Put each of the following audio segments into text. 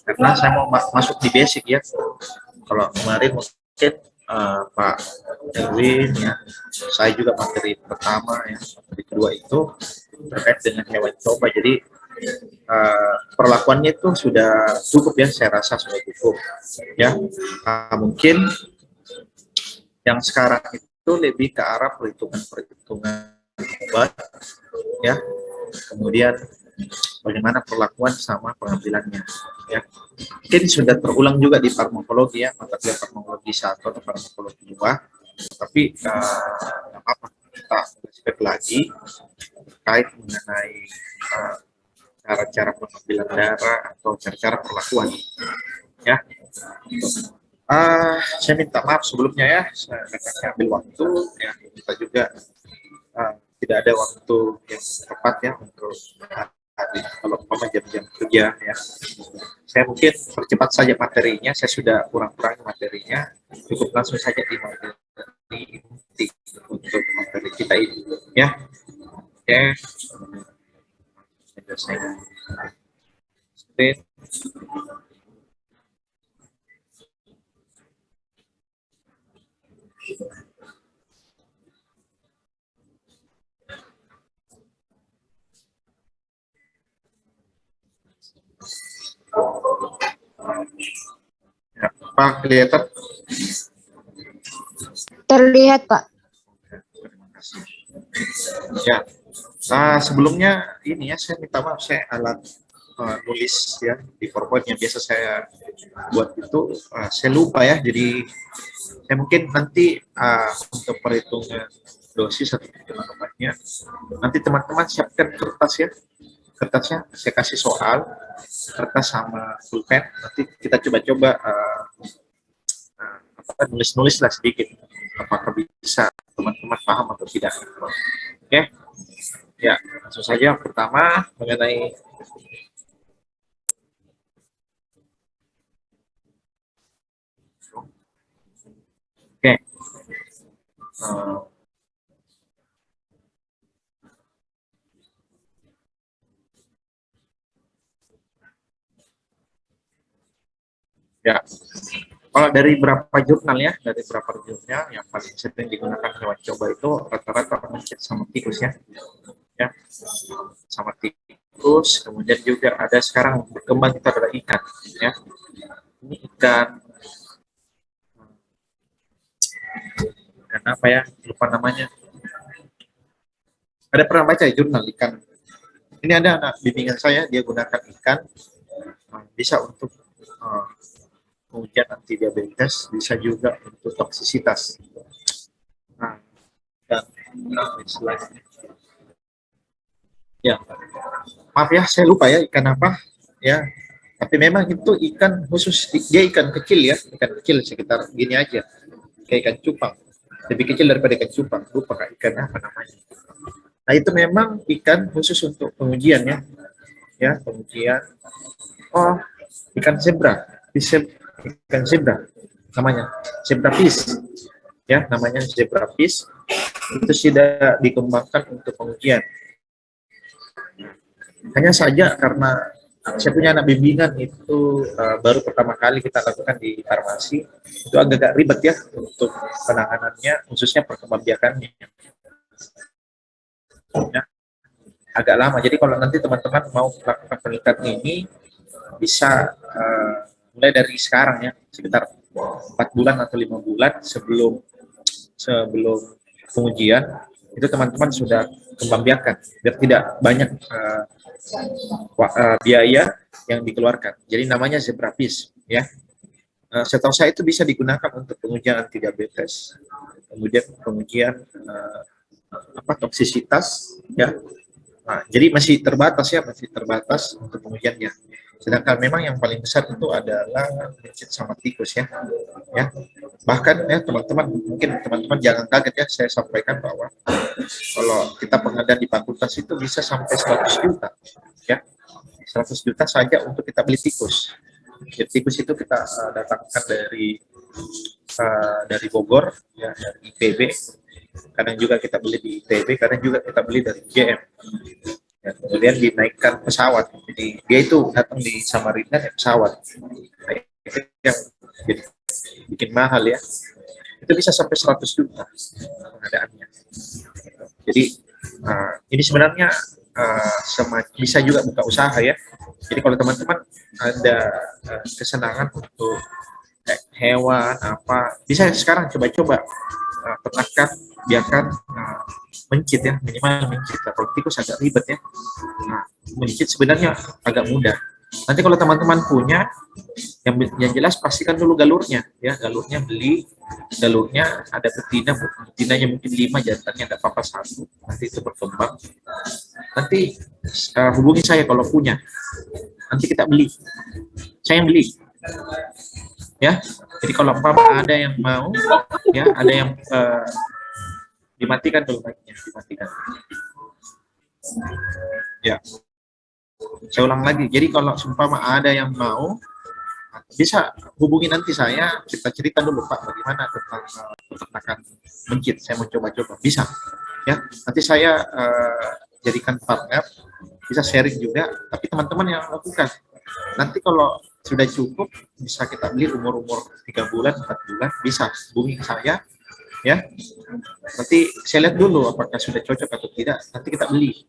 karena saya mau masuk di basic ya. Kalau kemarin mungkin Pak Erwin ya, saya juga materi pertama ya, materi kedua itu terkait dengan hewan coba. Jadi perlakuannya itu sudah cukup ya, saya rasa sudah cukup ya. Mungkin yang sekarang itu lebih ke arah perhitungan obat ya, kemudian bagaimana perlakuan sama pengambilannya ya. Mungkin sudah terulang juga di farmakologi ya, mata kuliah farmakologi 1 atau farmakologi 2, tapi apa, kita spek lagi terkait mengenai cara-cara pengambilan darah atau cara-cara perlakuan ya. Saya minta maaf sebelumnya ya, saya ambil waktu ya, kita juga tidak ada waktu yang tepat ya untuk hari kalau jam-jam kerja ya. Saya mungkin percepat saja materinya, saya sudah kurang-kurang materinya, cukup langsung saja di materi inti untuk materi kita ini ya. Oke, saya ya, Pak, kelihatan? Terlihat, Pak. Terima kasih. Ya, sebelumnya ini ya, saya minta maaf, saya alat nulis ya di PowerPoint yang biasa saya buat itu saya lupa ya, jadi saya mungkin nanti untuk perhitungan dosis atau perhitungan obatnya nanti teman-teman siapkan kertas ya, kertasnya saya kasih soal, kertas sama pulpen, nanti kita coba-coba nulis-nulis lah sedikit, apakah bisa teman-teman paham atau tidak. Oke, ya langsung saja. Pertama mengenai ya, kalau dari berapa jurnal ya, dari berapa jurnal yang paling sering digunakan hewan coba itu rata-rata mencet sama tikus ya, sama tikus. Kemudian juga ada sekarang berkembang itu adalah ikan ya. Ini ikan apa ya, lupa namanya. Ada pernah baca ya jurnal ikan? Ini ada anak bimbingan saya, dia gunakan ikan bisa untuk pengujian anti diabetes, bisa juga untuk toksisitas. Dan selanjutnya, ya maaf ya, saya lupa ya ikan apa ya. Tapi memang itu ikan khusus, dia ikan kecil ya, ikan kecil sekitar gini aja, kayak ikan cupang, lebih kecil daripada ikan cupang, lupa ikan apa namanya. Nah itu memang ikan khusus untuk pengujian ya pengujian. Oh, ikan zebra, ikan zebra namanya, zebra fish ya, namanya zebra fish. Itu sudah dikembangkan untuk pengujian. Hanya saja karena saya punya anak bimbingan itu baru pertama kali kita lakukan di farmasi, itu agak ribet ya untuk penanganannya, khususnya perkembangbiakannya ya, agak lama. Jadi kalau nanti teman-teman mau melakukan penelitian ini bisa mulai dari sekarang ya, sekitar 4 bulan atau 5 bulan sebelum pengujian itu teman-teman sudah kembangbiakan biar tidak banyak biaya yang dikeluarkan. Jadi namanya zebra fish ya. Setahu saya itu bisa digunakan untuk pengujian anti diabetes, kemudian pengujian toksisitas ya. Nah, jadi masih terbatas ya, masih terbatas untuk pengujiannya. Sedangkan memang yang paling besar itu adalah mencit sama tikus ya. Bahkan ya teman-teman, mungkin teman-teman jangan kaget ya, saya sampaikan bahwa kalau kita pengadaan di fakultas itu bisa sampai 100 juta ya. 100 juta saja untuk kita beli tikus. Jadi tikus itu kita datangkan dari Bogor ya, dari IPB. Kadang juga kita beli di ITB, kadang juga kita beli dari GM. Ya, kemudian dinaikkan pesawat. Jadi dia itu datang di Samarinda naik pesawat. Nah, itu yang jadi bikin mahal ya. Itu bisa sampai 100 juta pengadaannya. Jadi ini sebenarnya bisa juga buka usaha ya. Jadi kalau teman-teman ada kesenangan untuk hewan apa, bisa sekarang coba-coba ternakan, biarkan mencit ya, minimal mencit. Kalau tikus agak ribet ya. Nah, mencit sebenarnya agak mudah. Nanti kalau teman-teman punya, yang jelas pastikan dulu galurnya ya, galurnya beli, galurnya ada betina, betinanya mungkin 5, jantannya ada apa-apa 1, nanti itu berkembang. Nanti hubungi saya kalau punya, nanti kita beli, saya yang beli ya. Jadi kalau umpama ada yang mau ya, ada yang dimatikan dulu mic-nya, dimatikan ya. Saya ulang lagi, jadi kalau umpama ada yang mau, bisa hubungi nanti saya, kita cerita dulu Pak bagaimana tentang peternakan mencit, saya mau coba-coba, bisa ya. Nanti saya jadikan partner, bisa sharing juga, tapi teman-teman yang lakukan. Nanti kalau sudah cukup, bisa kita beli umur-umur 3 bulan, 4 bulan, bisa hubungi saya ya. Nanti saya lihat dulu apakah sudah cocok atau tidak, nanti kita beli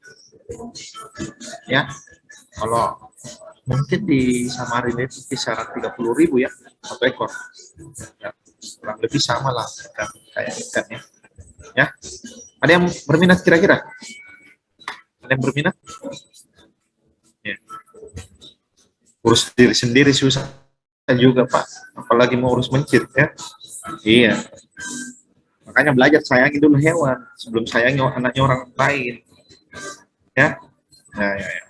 ya. Kalau mungkin di Samarinda itu kisaran 30.000 ya satu ekor ya, kurang lebih sama lah kayak ikan ya. Ya, ada yang berminat kira-kira? Ada yang berminat? Ya. Urus diri sendiri susah juga Pak, apalagi mau urus mencit ya. Iya, makanya belajar sayangi dulu hewan sebelum sayangi anaknya orang lain ya. Nah, ya, ya.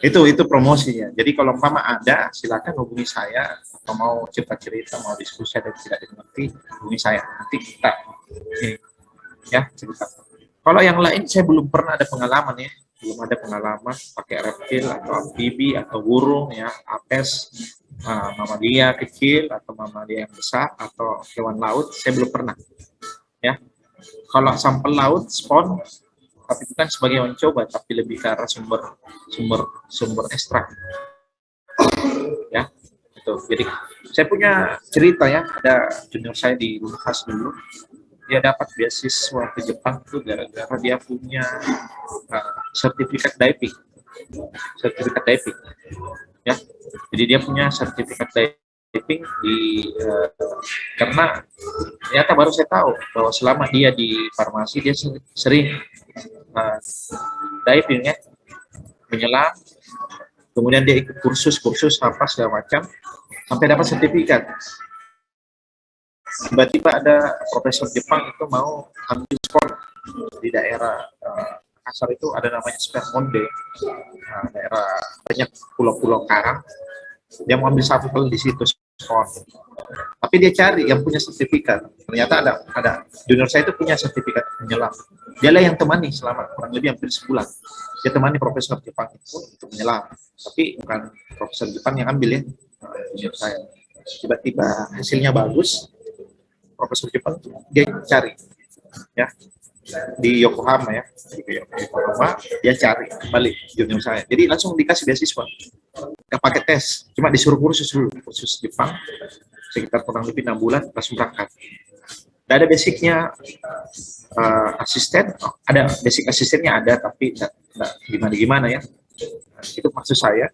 Itu promosinya. Jadi kalau umpama ada, silakan hubungi saya, atau mau cerita-cerita, mau diskusi dan tidak dimengerti, hubungi saya. Nanti kita ya cerita. Kalau yang lain saya belum pernah ada pengalaman ya, belum ada pengalaman pakai reptil atau amfibi atau burung ya, apes, mamalia kecil atau mamalia yang besar atau hewan laut, saya belum pernah ya. Kalau sampel laut, spon, tapi bukan sebagai mencoba, tapi lebih ke arah sumber ekstrak ya. Itu jadi saya punya cerita ya, ada junior saya di Unhas dulu, dia dapat beasiswa ke Jepang itu gara-gara dia punya sertifikat diving ya. Jadi dia punya sertifikat diving karena ternyata baru saya tahu bahwa selama dia di farmasi dia sering diving ya, menyelam, kemudian dia ikut kursus apa segala macam sampai dapat sertifikat. Tiba-tiba ada profesor Jepang itu mau ambil sport di daerah Makassar, itu ada namanya Spermonde, daerah banyak pulau-pulau karang. Dia mau ambil sampel di situ sport, tapi dia cari yang punya sertifikat. Ternyata ada junior saya itu punya sertifikat menyelam. Dialah yang temani selama kurang lebih hampir sebulan. Dia temani profesor Jepang itu untuk menyelam, tapi bukan profesor Jepang yang ambil ya, junior saya. Tiba-tiba hasilnya bagus, profesor Jepang dia cari ya di Yokohama ya, di Yokohama dia cari kembali junior saya, jadi langsung dikasih beasiswa, nggak pakai tes, cuma disuruh kursus dulu, kursus Jepang sekitar kurang lebih 6 bulan langsung berangkat. Nggak ada basicnya asisten, ada basic asistennya ada, tapi nggak gimana ya. Nah, itu maksud saya,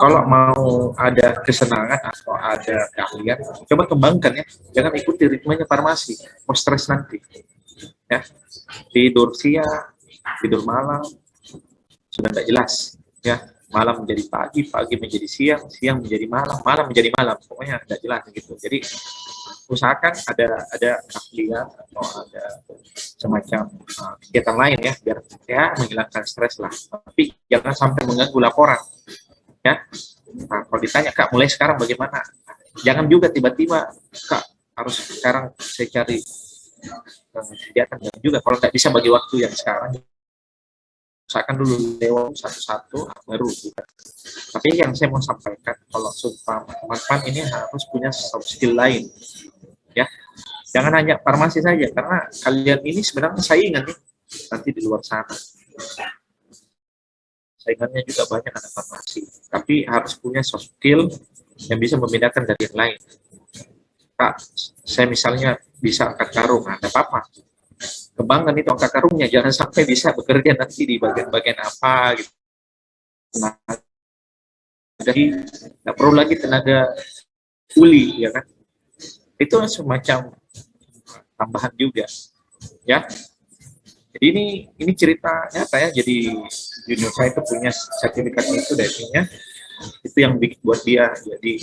kalau mau ada kesenangan atau ada keahlian, coba kembangkan ya. Jangan ikuti ritmenya farmasi, mau stres nanti. Ya, tidur siang, tidur malam, sudah tidak jelas. Ya, malam menjadi pagi, pagi menjadi siang, siang menjadi malam, malam menjadi malam. Pokoknya tidak jelas gitu. Jadi usahakan ada keahlian atau ada semacam kegiatan lain ya, biar ya menghilangkan stres lah. Tapi jangan sampai mengganggu laporan. Ya, nah, kalau ditanya Kak mulai sekarang bagaimana, jangan juga tiba-tiba Kak harus sekarang saya cari kegiatan, juga kalau nggak bisa bagi waktu yang sekarang, usahakan dulu lewat satu-satu baru juga. Tapi yang saya mau sampaikan, kalau teman-teman ini harus punya soft skill lain ya, jangan hanya farmasi saja, karena kalian ini sebenarnya saingan nih nanti di luar sana. Saingannya juga banyak anak farmasi, tapi harus punya soft skill yang bisa membedakan dari yang lain. Kak, saya misalnya bisa angkat karung, ada apa-apa, kembangkan itu angkat karungnya, jangan sampai bisa bekerja nanti di bagian-bagian apa gitu. Nah, jadi nggak perlu lagi tenaga kuli, ya kan? Itu semacam tambahan juga, ya. Jadi ini cerita nyata ya. Jadi junior saya itu punya sertifikat itu divingnya, itu yang bikin buat dia jadi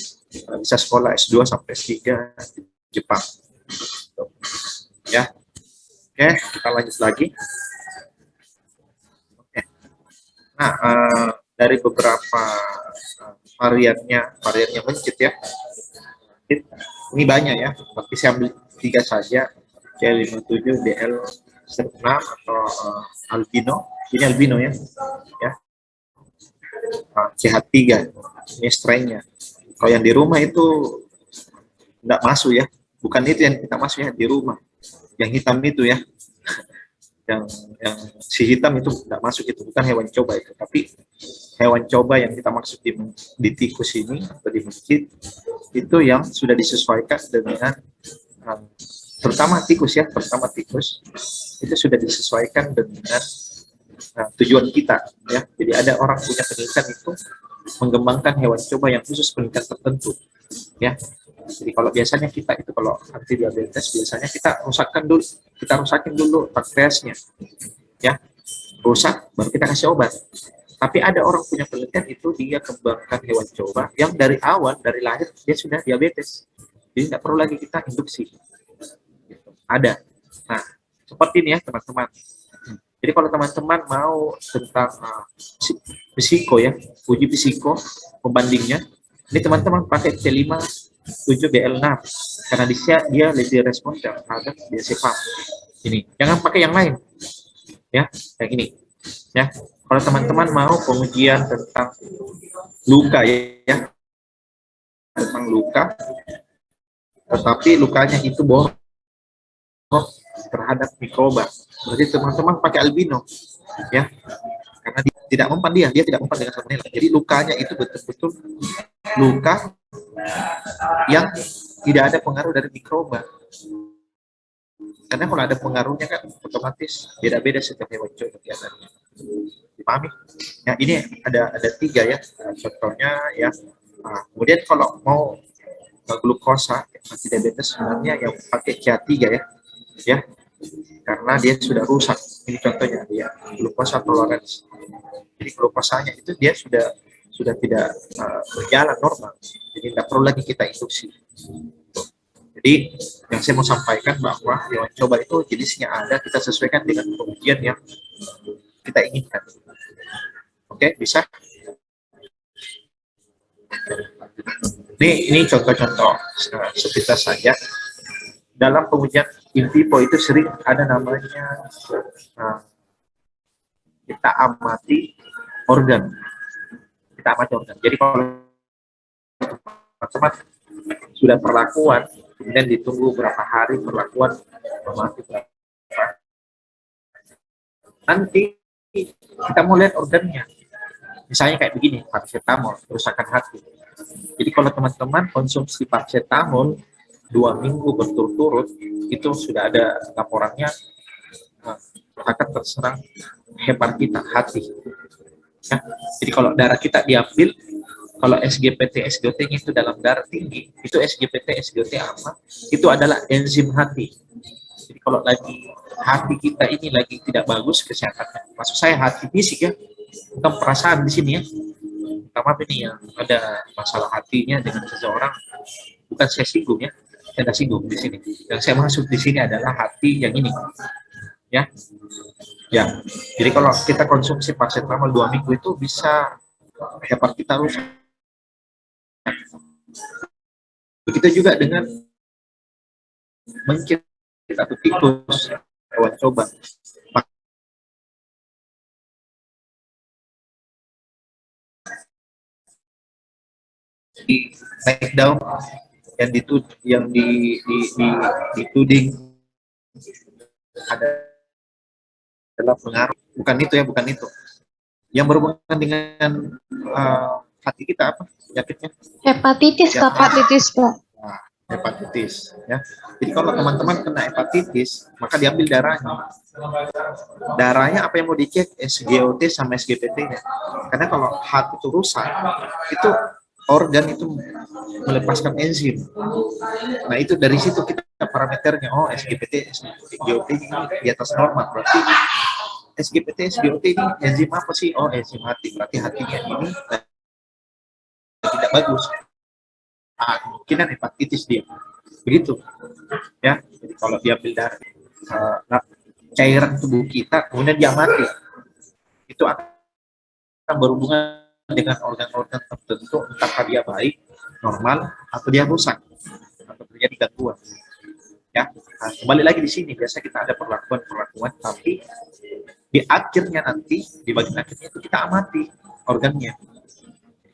bisa sekolah S2 sampai S3 di Jepang. Ya, oke, kita lanjut lagi. Oke. Nah, dari beberapa variannya mencit ya. Ini banyak ya, tapi saya ambil 3 saja. C57, DL6 atau albino. Ini albino ya. Ya. CH3 ini strainnya. Kalau yang di rumah itu enggak masuk ya, bukan itu yang kita masuk ya, di rumah yang hitam itu ya, yang si hitam itu enggak masuk, itu bukan hewan coba itu, tapi hewan coba yang kita maksud di tikus ini atau di masjid itu yang sudah disesuaikan dengan terutama tikus itu sudah disesuaikan dengan tujuan kita ya. Jadi ada orang punya penelitian itu mengembangkan hewan coba yang khusus penelitian tertentu ya. Jadi kalau biasanya kita itu kalau anti diabetes biasanya kita rusakin dulu pankreasnya ya, rusak baru kita kasih obat. Tapi ada orang punya penelitian itu dia kembangkan hewan coba yang dari awal dari lahir dia sudah diabetes, jadi tidak perlu lagi kita induksi. Ada. Nah, seperti ini ya teman-teman. Jadi kalau teman-teman mau tentang psiko ya, uji psiko pembandingnya, ini teman-teman pakai C5 7 BL6 karena dia lebih respon terhadap diazepam. Ini, jangan pakai yang lain. Ya, kayak gini. Ya. Kalau teman-teman mau pengujian tentang luka ya, tentang luka, tetapi lukanya itu bohong terhadap mikroba, berarti teman-teman pakai albino ya, karena tidak mempan dia tidak mempan dengan salmonella. Jadi lukanya itu betul-betul luka yang tidak ada pengaruh dari mikroba, karena kalau ada pengaruhnya kan otomatis beda-beda setiap hewan coba kegiatannya. Dipahami? Ya, ini ada 3 ya contohnya ya. Nah, kemudian kalau mau glukosa anti diabetes sebenarnya yang pakai CA3 ya, karena dia sudah rusak. Ini contohnya dia glukosa tolerance. Jadi glukosanya itu dia sudah tidak berjalan normal, jadi tidak perlu lagi kita induksi. Jadi yang saya mau sampaikan bahwa hewan coba itu jenisnya ada, kita sesuaikan dengan pengujian yang kita inginkan. Oke, bisa? Ini contoh-contoh sepintas saja. Dalam pengujian in vivo itu sering ada namanya kita amati organ. Jadi kalau teman-teman sudah perlakuan, kemudian ditunggu berapa hari perlakuan, nanti kita mau lihat organnya. Misalnya kayak begini, paracetamol, kerusakan hati. Jadi kalau teman-teman konsumsi paracetamol 2 minggu berturut-turut, itu sudah ada laporannya akan terserang hepatita hati. Ya. Jadi kalau darah kita diambil, kalau SGPT, SGOT-nya itu dalam darah tinggi, itu SGPT, SGOT apa? Itu adalah enzim hati. Jadi kalau lagi hati kita ini lagi tidak bagus kesehatannya, maksud saya hati fisik ya, bukan perasaan di sini ya. Maaf ini yang ada masalah hatinya dengan seseorang, bukan saya singgung ya, saya tidak singgung di sini. Yang saya maksud di sini adalah hati yang ini, ya. Ya, jadi kalau kita konsumsi paracetamol 2 minggu itu bisa hepat kita rusak. Begitu juga dengan mencit atau tikus, hewan coba. Di naik down yang dituding adalah pengaruh bukan itu ya, bukan itu. Yang berhubungan dengan hati kita apa penyakitnya? Hepatitis, Ya, Kak. Hepatitis, Pak. nah, hepatitis ya. Jadi kalau teman-teman kena hepatitis, maka diambil darahnya. Darahnya apa yang mau dicek? SGOT sama SGPT-nya. Karena kalau hati itu rusak, itu organ itu melepaskan enzim. Nah, itu dari situ kita parameternya. Oh, SGPT, SGOT ini di atas normal. Berarti SGPT, SGOT ini enzim apa sih? Oh, enzim hati. Berarti hatinya ini tidak bagus. Kemungkinan hepatitis dia. Begitu. Ya. Jadi kalau diambil dari cairan tubuh kita, kemudian dia mati, itu akan berhubungan dengan organ-organ tertentu, entah dia baik, normal, atau dia rusak, atau terjadi gangguan. Ya, nah, kembali lagi di sini biasa kita ada perlakuan, tapi di akhirnya nanti di bagian akhirnya itu kita amati organnya.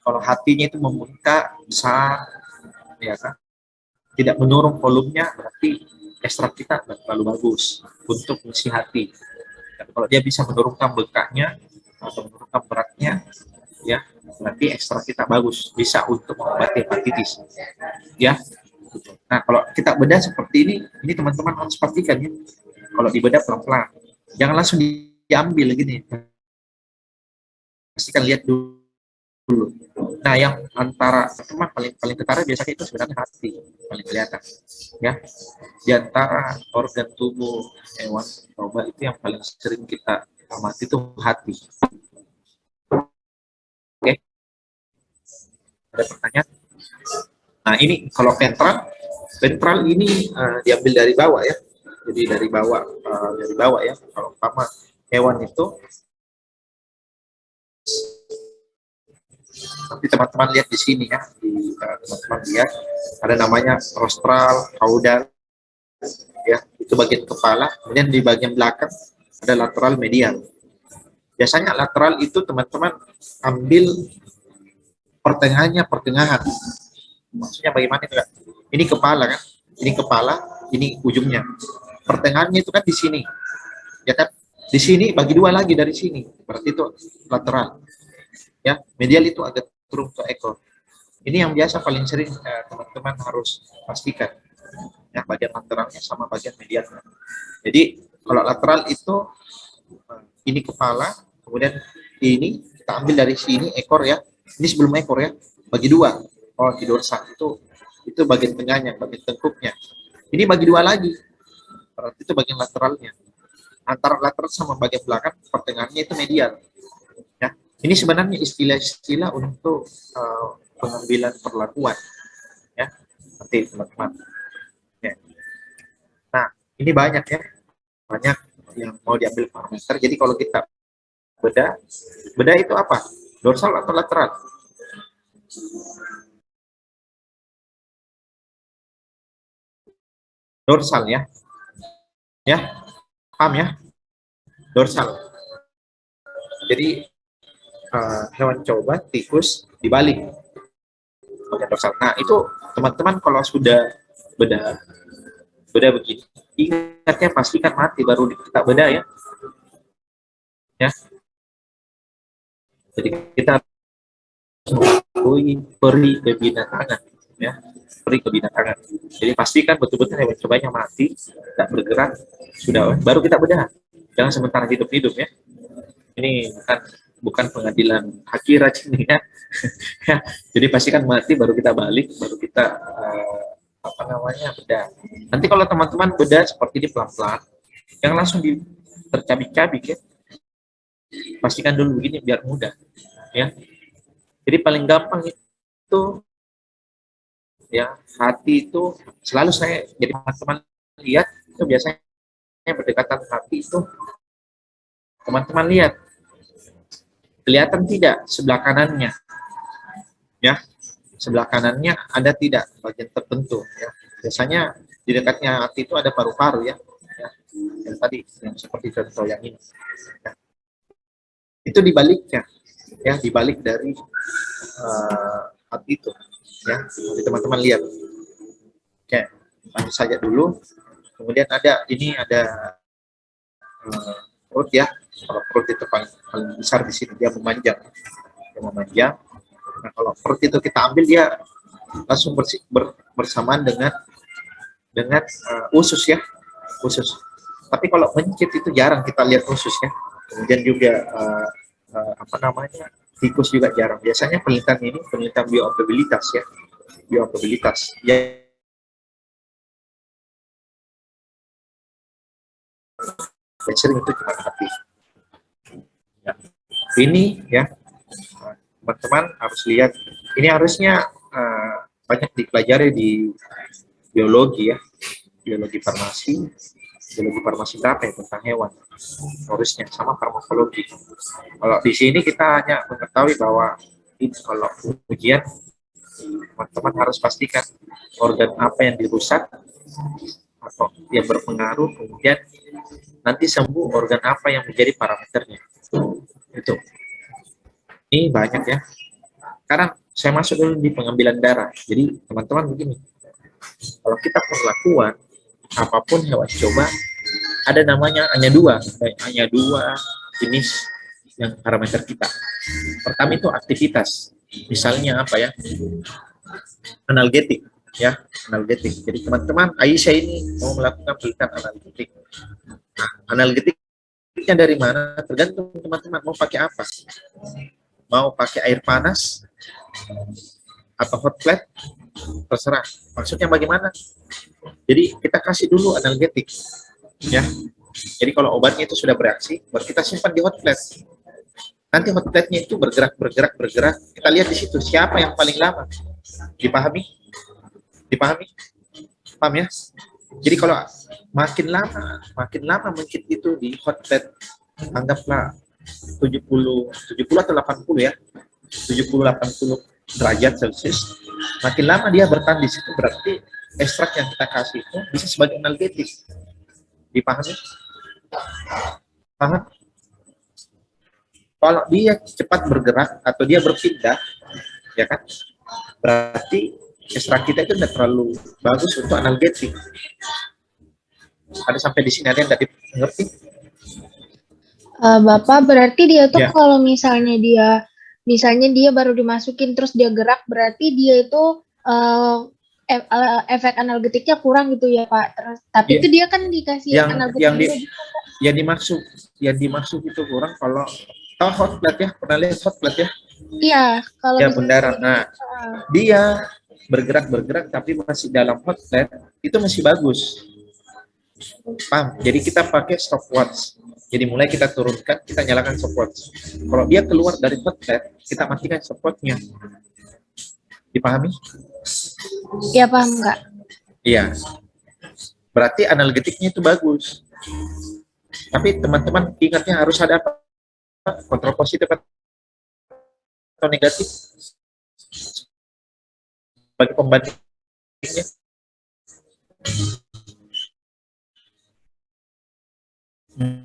Kalau hatinya itu membengkak besar, ya kan, tidak menurun volumenya, berarti ekstrak kita terlalu bagus untuk mengisi hati. Dan kalau dia bisa menurunkan bengkaknya atau menurunkan beratnya, ya berarti ekstrak kita bagus, bisa untuk mengobati hepatitis. Ya. Nah, kalau kita bedah seperti ini teman-teman harus pastikan ya. Kalau dibedah pelan-pelan, jangan langsung diambil gini. Pastikan lihat dulu. Nah, yang antara teman paling ketara biasanya itu sebenarnya hati, paling kelihatan. Ya, di antara organ tubuh hewan coba itu yang paling sering kita amati itu hati. Oke, ada pertanyaan? Nah, ini kalau ventral ini diambil dari bawah ya. Jadi dari bawah ya. Kalau umpama hewan itu, nanti teman-teman lihat di sini ya, teman-teman lihat ada namanya rostral, caudal, ya itu bagian kepala. Kemudian di bagian belakang ada lateral medial. Biasanya lateral itu teman-teman ambil pertengahan. Maksudnya bagaimana enggak? Ini kepala kan, ini ujungnya. Pertengahannya itu kan di sini, ya kan? Di sini bagi dua lagi dari sini, berarti itu lateral. Ya, medial itu agak turun ke ekor. Ini yang biasa paling sering teman-teman harus pastikan. Ya, bagian lateralnya sama bagian medialnya. Jadi kalau lateral itu ini kepala, kemudian ini kita ambil dari sini ekor ya. Ini sebelum ekor ya, bagi dua. Oh, di dorsal itu bagian tengahnya, bagian tengkuknya. Ini bagi dua lagi, berarti itu bagian lateralnya. Antara lateral sama bagian belakang, pertengahannya itu medial. Ya, ini sebenarnya istilah-istilah untuk pengambilan perlakuan. Ya, nanti teman-teman. Ya. Nah, ini banyak ya, banyak yang mau diambil parameter. Jadi kalau kita beda itu apa? Dorsal atau lateral? Dorsal ya. Ya, paham ya? Dorsal. Jadi hewan coba tikus dibalik bagian dorsal. Nah, itu teman-teman kalau sudah beda begini, ingatnya pastikan mati baru kita beda ya. Ya. Jadi kita mengakui peri kebinatangan ya, peri kebinatangan. Jadi pastikan betul-betul hewan cobanya mati, tidak bergerak, sudah baru kita bedah. Jangan sementara hidup-hidup ya. Ini bukan pengadilan hakirat ini ya. Jadi pastikan mati baru kita balik, baru kita bedah. Nanti kalau teman-teman bedah seperti ini pelan-pelan, jangan langsung tercabik-cabik ya. Pastikan dulu begini biar mudah ya. Jadi paling gampang itu ya, hati itu selalu saya jadi teman-teman lihat itu biasanya berdekatan hati itu teman-teman lihat kelihatan tidak sebelah kanannya ya, sebelah kanannya ada tidak bagian tertentu ya. Biasanya di dekatnya hati itu ada paru-paru ya, yang tadi yang seperti contoh yang ini ya. Itu dibaliknya ya, dibalik dari hati itu ya. Jadi teman-teman lihat. Oke, lanjut saja dulu. Kemudian ada perut ya. Kalau perut itu paling besar di sini, dia memanjang. Dia memanjang. Nah, kalau perut itu kita ambil, dia langsung bersamaan dengan usus ya, usus. Tapi kalau mencit itu jarang kita lihat usus ya. Kemudian juga apa namanya, tikus juga jarang. Biasanya penelitian ini penelitian bioakuabilitas ya, bioakuabilitas ya, sering itu cuma hati. Ya. Ini ya, teman-teman harus lihat. Ini harusnya banyak dipelajari di biologi ya, biologi farmasi berapa ya tentang hewan, harusnya sama farmakologi. Kalau di sini kita hanya mengetahui bahwa ini kalau ujian, teman-teman harus pastikan organ apa yang dirusak atau yang berpengaruh, kemudian nanti sembuh organ apa yang menjadi parameternya. Itu. Ini banyak ya. Sekarang saya masuk dulu di pengambilan darah. Jadi teman-teman begini, kalau kita perlakuan apapun hewan coba, ada namanya hanya dua jenis yang parameter kita. Pertama itu aktivitas. Misalnya apa ya? Analgetik ya, analgetik. Jadi teman-teman, Aisyah ini mau melakukan penelitian analgetik. Nah, analgetiknya dari mana? Tergantung teman-teman mau pakai apa. Mau pakai air panas atau hot plate, terserah. Maksudnya bagaimana? Jadi kita kasih dulu analgetik ya. Jadi kalau obatnya itu sudah bereaksi, baru kita simpan di hot plate. Nanti hot plate-nya itu bergerak. Kita lihat di situ siapa yang paling lama. Dipahami? Dipahami? Paham ya? Jadi kalau makin lama mungkin itu di hot plate, anggaplah 70 atau 80 ya. 70-80 derajat Celcius. Makin lama dia bertahan di situ, berarti ekstrak yang kita kasih itu bisa sebagai analgetik. Dipahami? Paham? Kalau dia cepat bergerak atau dia berpindah, ya kan, berarti ekstrak kita itu tidak terlalu bagus untuk analgetik. Ada sampai di sini, ada yang tadi mengerti? Bapak, berarti dia tuh kalau misalnya dia baru dimasukin terus dia gerak, berarti dia itu efek analgetiknya kurang gitu ya Pak. Terus, tapi itu dia kan dikasih analgetik yang dimaksud itu kurang kalau tahu hot plate ya, pernah lihat hot plate ya? Iya, kalau ya pendarah. Nah, dia bergerak tapi masih dalam hot plate, itu masih bagus. Paham? Jadi kita pakai stopwatch. Jadi mulai kita turunkan, kita nyalakan stopwatch. Kalau dia keluar dari hot plate, kita matikan stopwatchnya. Dipahami? Iya, paham Kak. Iya. Berarti analgetiknya itu bagus. Tapi teman-teman ingatnya harus ada apa? Kontrol positif atau negatif bagi pembandingnya.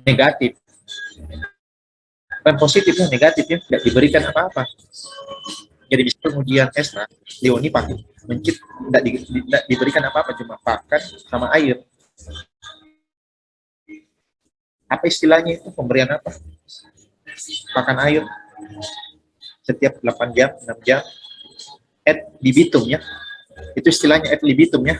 Negatif. Dan positifnya negatif ya, tidak diberikan apa-apa. Jadi bisa kemudian ekstra, Leoni pakai mencit, tidak diberikan apa-apa, cuma pakan sama air. Apa istilahnya itu, pemberian apa? Pakan air setiap 8 jam, 6 jam, ad libitum ya. Itu istilahnya ad libitum ya.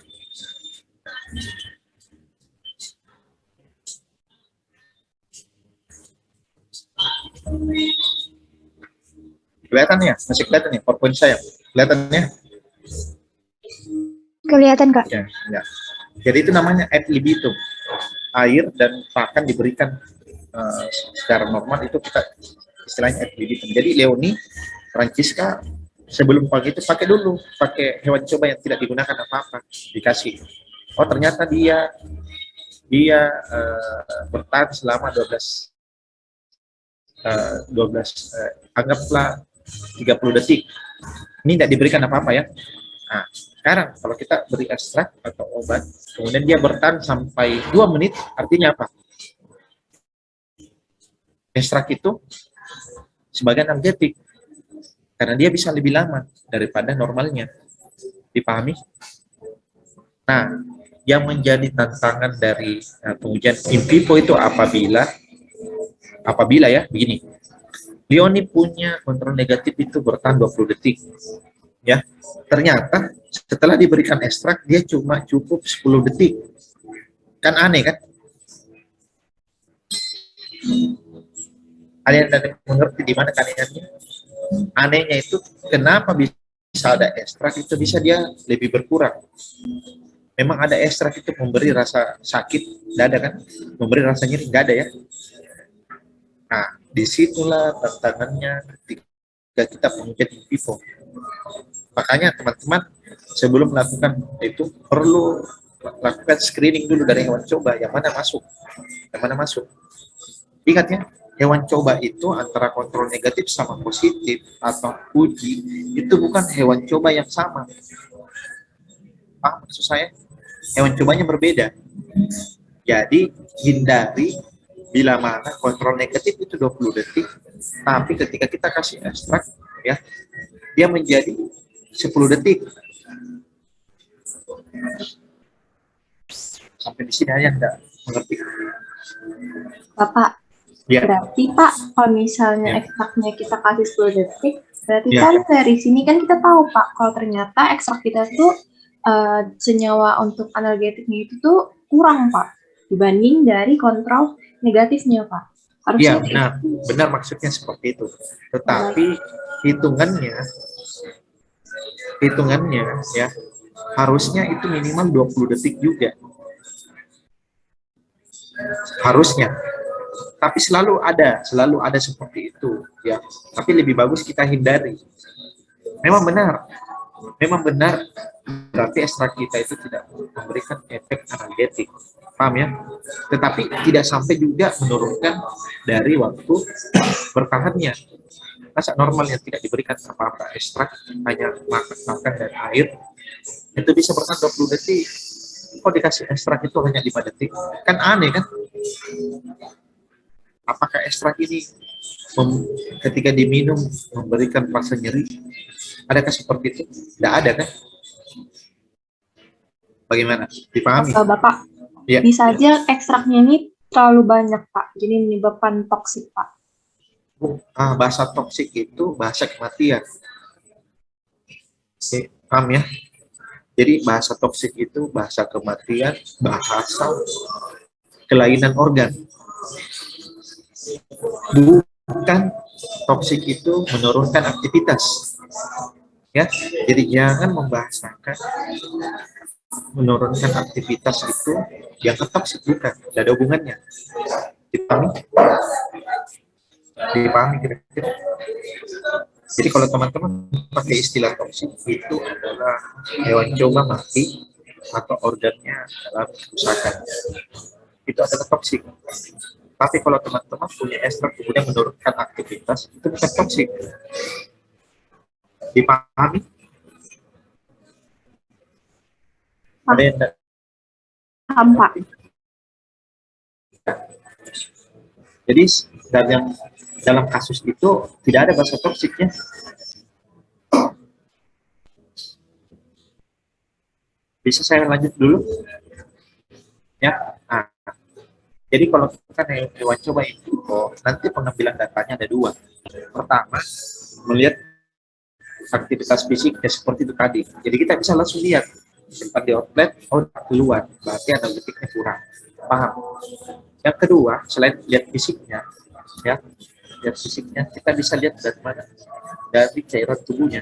Kelihatan ya? Masih kelihatan ya PowerPoint saya? Kelihatan ya? Kelihatan Kak. Ya. Jadi itu namanya ad libitum. Air dan pakan diberikan secara normal, itu kita istilahnya ad libitum. Jadi Leoni, Francisca sebelum pagi itu pakai dulu, pakai hewan coba yang tidak digunakan apa-apa, dikasih. Oh ternyata dia bertahan selama 12 anggaplah 30 detik. Ini tidak diberikan apa-apa ya. Nah, sekarang kalau kita beri ekstrak atau obat, kemudian dia bertahan sampai 2 menit, artinya apa? Ekstrak itu sebagai analgetik, karena dia bisa lebih lama daripada normalnya. Dipahami? Nah, yang menjadi tantangan dari pengujian in vivo itu apabila apabila ya begini, Leoni punya kontrol negatif itu bertahan 20 detik. Ya, ternyata setelah diberikan ekstrak dia cuma cukup 10 detik. Kan aneh kan? Ada yang mengerti di mana keanehannya? Anehnya itu kenapa bisa ada ekstrak itu bisa dia lebih berkurang. Memang ada ekstrak itu memberi rasa sakit, tidak ada kan? Memberi rasa nyeri, tidak ada ya. Nah, disitulah tantangannya ketika kita pengujian in vivo. Makanya teman-teman sebelum melakukan itu perlu lakukan screening dulu dari hewan coba yang mana masuk, yang mana masuk. Ingat ya, hewan coba itu antara kontrol negatif sama positif atau uji itu bukan hewan coba yang sama. Paham maksud saya? Hewan cobanya berbeda. Jadi hindari bila mana kontrol negatif itu 20 detik, tapi ketika kita kasih ekstrak ya, dia menjadi 10 detik. Sampai di sini aja enggak mengerti. Bapak, Ya. berarti Pak, kalau misalnya Ya. ekstraknya kita kasih 10 detik, berarti Ya. kan dari sini kan kita tahu Pak, kalau ternyata ekstrak kita tuh senyawa untuk analgetiknya itu tuh kurang Pak, dibanding dari kontrol negatifnya Pak. Iya, Harusnya benar maksudnya seperti itu. Tetapi hitungannya ya harusnya itu minimal 20 detik juga. Harusnya. Tapi selalu ada seperti itu ya. Tapi lebih bagus kita hindari. Memang benar berarti ekstrak kita itu tidak memberikan efek analgetik, paham ya? Tetapi tidak sampai juga menurunkan dari waktu bertahannya. Masa normalnya tidak diberikan apa-apa ekstrak, hanya makan dan air, itu bisa bertahan 20 detik. Kok dikasih ekstrak itu hanya 5 detik? Kan aneh kan? Apakah ekstrak ini ketika diminum memberikan rasa nyeri? Adakah seperti itu? Tidak ada kan? Bagaimana? Dipahami? Bapak, Ya. bisa aja ekstraknya ini terlalu banyak Pak, jadi menyebabkan toksik Pak. Bahasa toksik itu bahasa kematian. Paham ya? Jadi bahasa toksik itu bahasa kematian, bahasa kelainan organ. Bukan toksik itu menurunkan aktivitas. Ya, jadi jangan membahasakan menurunkan aktivitas itu yang toksik, bukan, tidak ada hubungannya. Dipahami kira-kira. Jadi kalau teman-teman pakai istilah toksik itu adalah hewan coba mati atau organnya dalam kerusakan, itu adalah toksik. Tapi kalau teman-teman punya ekstrak kemudian menurunkan aktivitas, itu bukan toksik. Dipahami? Ada yang enggak? Paham Pak. Jadi dalam kasus itu tidak ada bahasa toksiknya. Bisa saya lanjut dulu? Ya. Nah, jadi kalau kita hewan coba itu, nanti pengambilan datanya ada dua. Pertama, melihat aktivitas fisiknya seperti itu tadi. Jadi kita bisa langsung lihat simpan di outlet, keluar, berarti analgetiknya kurang. Paham? Yang kedua, selain lihat fisiknya, ya, lihat fisiknya, kita bisa lihat dari mana? Dari cairan tubuhnya.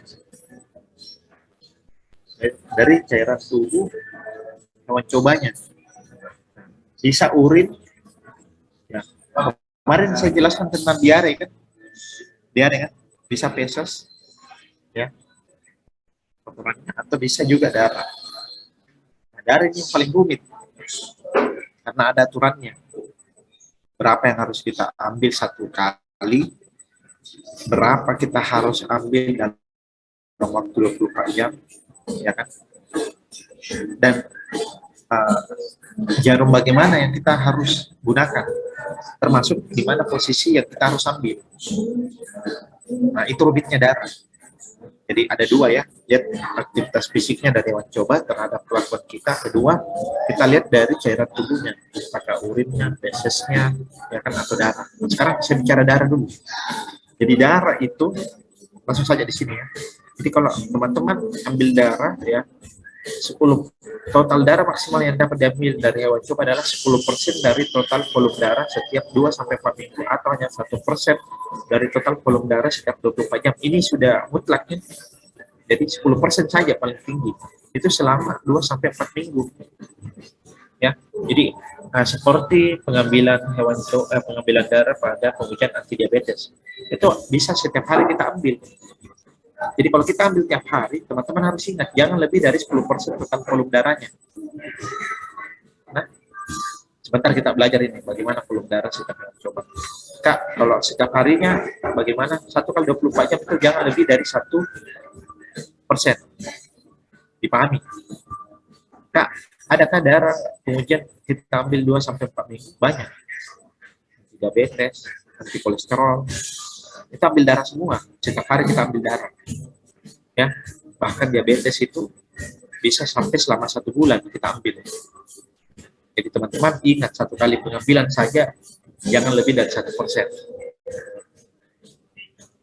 Dari cairan tubuh hewan cobanya. Bisa urin. Ya. Kemarin saya jelaskan tentang diare kan? Diare kan? Bisa feses. Ya. Kotorannya, atau bisa juga darah. Nah, darah ini yang paling rumit. Karena ada aturannya. Berapa yang harus kita ambil satu kali, berapa kita harus ambil dalam waktu 24 jam, ya kan? Dan jarum bagaimana yang kita harus gunakan, termasuk di mana posisi yang kita harus ambil. Nah, itu rumitnya darah. Jadi ada dua ya, lihat aktivitas fisiknya dari hewan coba terhadap kelakuan kita. Kedua, kita lihat dari cairan tubuhnya, apakah urinnya, fesesnya, ya kan, atau darah. Sekarang saya bicara darah dulu. Jadi darah itu langsung saja di sini ya. Jadi kalau teman-teman ambil darah ya, 10 total darah maksimal yang dapat diambil dari hewan coba adalah 10% dari total volume darah setiap 2 sampai 4 minggu, atau hanya 1% dari total volume darah setiap 24 jam. Ini sudah mutlaknya. Jadi 10% saja paling tinggi. Itu selama 2 sampai 4 minggu. Ya. Jadi seperti pengambilan pengambilan darah pada pengujian anti diabetes. Itu bisa setiap hari kita ambil. Jadi kalau kita ambil tiap hari, teman-teman harus ingat, jangan lebih dari 10% total volume darahnya. Nah, sebentar kita belajar ini, bagaimana volume darah kita coba. Kak, kalau setiap harinya, bagaimana? 1 kali 24 jam itu jangan lebih dari 1%. Dipahami? Kak, adakah darah kemudian kita ambil 2-4 minggu? Banyak. Diabetes, anti kolesterol, kita ambil darah semua, setiap hari kita ambil darah ya. Bahkan diabetes itu bisa sampai selama 1 bulan kita ambil. Jadi teman-teman ingat, 1 kali pengambilan saja jangan lebih dari 1%.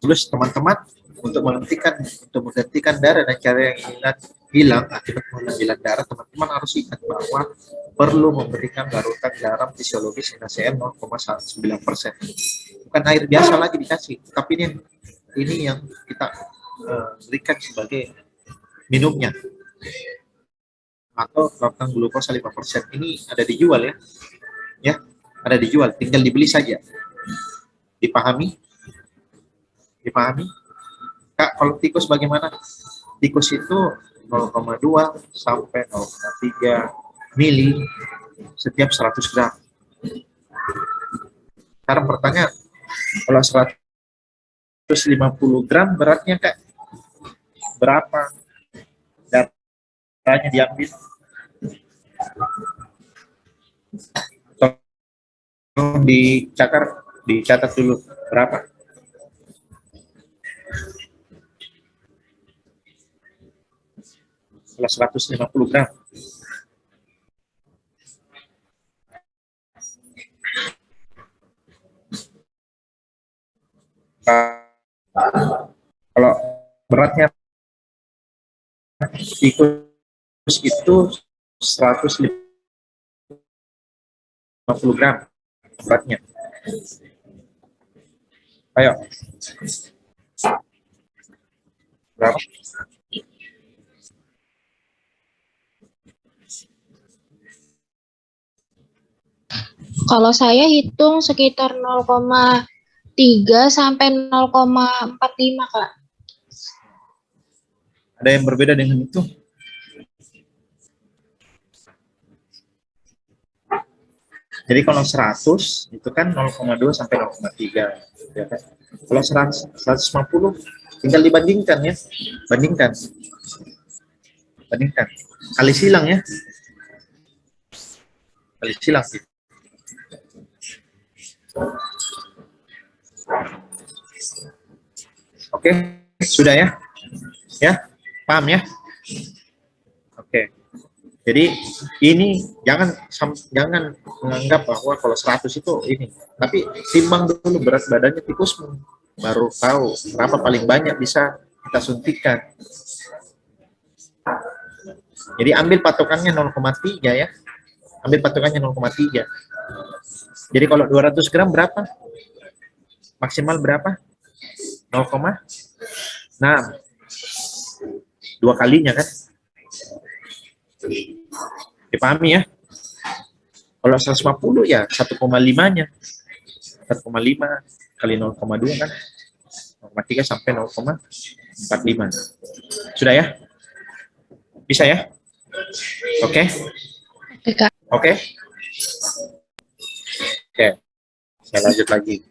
Terus teman-teman untuk menggantikan darah dan cara yang hilang akibat pengambilan darah, teman-teman harus ingat bahwa perlu memberikan larutan garam fisiologis NaCl 0,9%. Bukan air biasa lagi dikasih, tapi ini yang kita berikan sebagai minumnya. Atau larutan glukosa 5%. Ini ada dijual ya. Ya, ada dijual, tinggal dibeli saja. Dipahami? Dipahami? Kak, kalau tikus bagaimana? Tikus itu 0,2 sampai 0,3 mili setiap 100 gram. Sekarang pertanyaan, kalau 150 gram beratnya Kak, berapa darahnya diambil? Tolong dicatat dulu berapa? Kalau 150 gram. Kalau beratnya tikus itu 150 gram beratnya. Ayo. Berapa? Kalau saya hitung sekitar 0,3 sampai 0,45 Kak. Ada yang berbeda dengan itu? Jadi kalau 100 itu kan 0,2 sampai 0,3 ya kan? Kalau 150 tinggal dibandingkan ya. Bandingkan. Kali silang ya. Kali silang. Oke, sudah ya? Ya, paham ya? Oke. Jadi ini jangan menganggap bahwa kalau 100 itu ini, tapi timbang dulu berat badannya tikusmu, baru tahu berapa paling banyak bisa kita suntikan. Jadi ambil patokannya 0,3 ya. Ambil patokannya 0,3. Jadi kalau 200 gram berapa? Maksimal berapa? 0,6. 2 kalinya kan? Dipahami ya? Kalau 150 ya 1,5-nya. 1,5 kali 0,2 kan? 0,3 sampai 0,45. Sudah ya? Bisa ya? Oke? Oke? Oke. Saya lanjut lagi.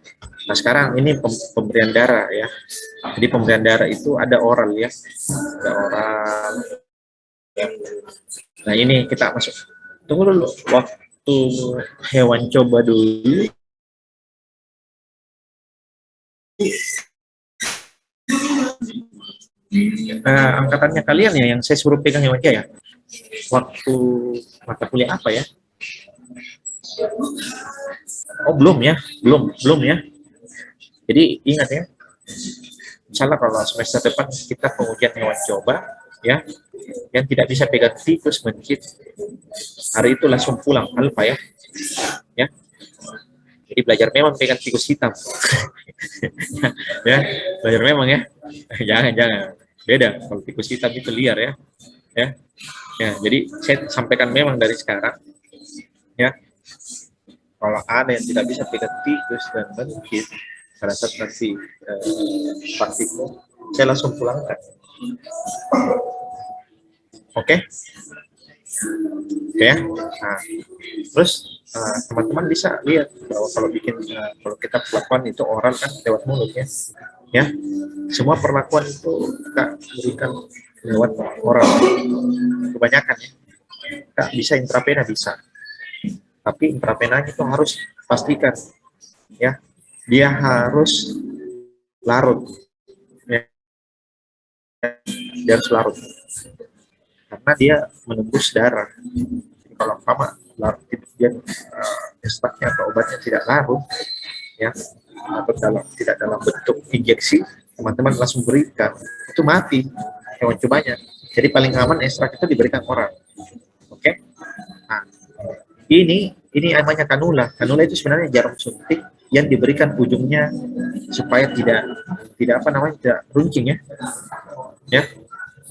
Nah sekarang ini pemberian darah ya. Jadi pemberian darah itu ada oral ya. Ada oral. Ya. Nah ini kita masuk. Tunggu dulu. Waktu hewan coba dulu. angkatannya kalian ya yang saya suruh pegang hewan ya. Waktu mata kuliah apa ya? Oh belum ya, belum ya. Jadi ingat ya, misalnya kalau semester depan kita pengujian hewan coba, ya, yang tidak bisa pegang tikus mencit, hari itu langsung pulang alfa ya. Jadi belajar memang pegang tikus hitam, ya, belajar memang ya, jangan, beda kalau tikus hitam itu liar ya. Jadi saya sampaikan memang dari sekarang, ya, kalau ada yang tidak bisa pegang tikus dan mencit, pada saat nanti praktikum, saya langsung pulangkan. Oke, ya. Nah, terus teman-teman bisa lihat bahwa kalau bikin kalau kita perlakuan itu oral kan lewat mulut ya. Semua perlakuan itu kita berikan lewat oral. Kebanyakan ya. Kita bisa intravena bisa, tapi intravena itu harus pastikan ya, dia harus larut, ya. Dia harus larut karena dia menembus darah. Jadi kalau sama larut dia ekstraknya atau obatnya tidak larut ya, atau tidak dalam bentuk injeksi, teman-teman langsung berikan, itu mati hewan cobanya. Jadi paling aman ekstrak itu diberikan oral. Oke. Nah, ini namanya kanula. Kanula itu sebenarnya jarum suntik yang diberikan ujungnya supaya tidak apa namanya, tidak runcing ya.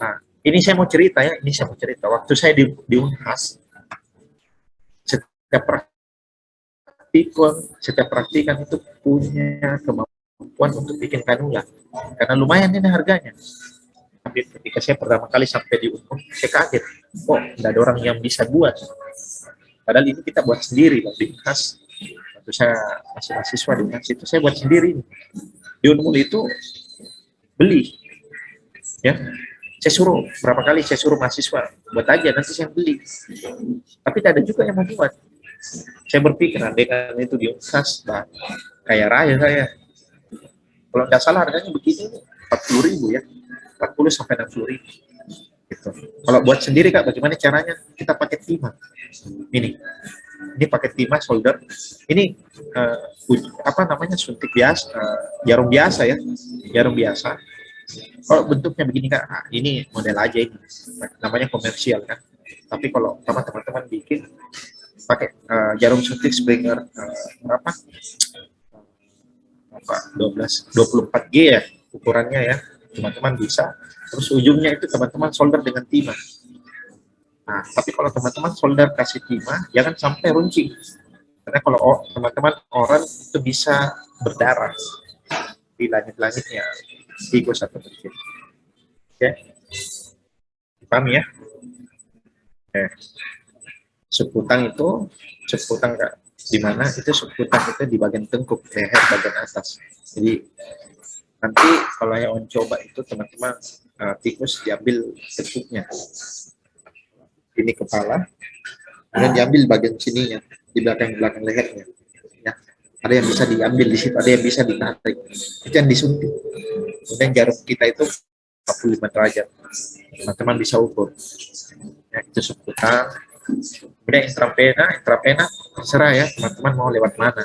Nah, ini saya mau cerita ya, waktu saya di Unhas, setiap praktikan itu punya kemampuan untuk bikin kanula, karena lumayan ini harganya. Tapi ketika saya pertama kali sampai di Unhas, saya kaget, kok nggak ada orang yang bisa buat, padahal ini kita buat sendiri di Unhas. Waktu saya masih mahasiswa di Unhas itu saya buat sendiri. Di Unmul itu beli ya, saya suruh berapa kali, saya suruh mahasiswa buat aja, nanti saya beli, tapi tidak ada juga yang mau buat. Saya berpikir andaikan itu di Unhas, kaya raya saya. Kalau tidak salah harganya begini 40.000 ya, 40 sampai 60.000 gitu. Kalau buat sendiri Kak, bagaimana caranya? Kita pakai timah. Ini pakai timah solder. Ini apa namanya, suntik biasa, jarum biasa ya, jarum biasa. Kalau bentuknya begini Kak, nah, ini model aja, ini namanya komersial kan. Tapi kalau sama teman-teman bikin pakai jarum suntik Springer berapa? 24G ya ukurannya ya, teman-teman bisa. Terus ujungnya itu teman-teman solder dengan timah. Nah, tapi kalau teman-teman solder kasih timah, jangan sampai runcing. Karena kalau teman-teman oral itu bisa berdarah di langit-langitnya tikus atau kecil. Oke, paham ya? Subkutang itu, subkutang di mana itu, subkutang itu di bagian tengkuk leher bagian atas. Jadi nanti kalau hewan coba itu teman-teman tikus diambil tengkuknya, ini kepala, kemudian diambil bagian sininya di belakang lehernya. Ya, ada yang bisa diambil di situ, ada yang bisa ditarik, itu yang disuntik. Kemudian jarum kita itu 45 derajat, teman-teman bisa ukur. Ya, itu subkutang. Kemudian intravena terserah ya teman-teman mau lewat mana,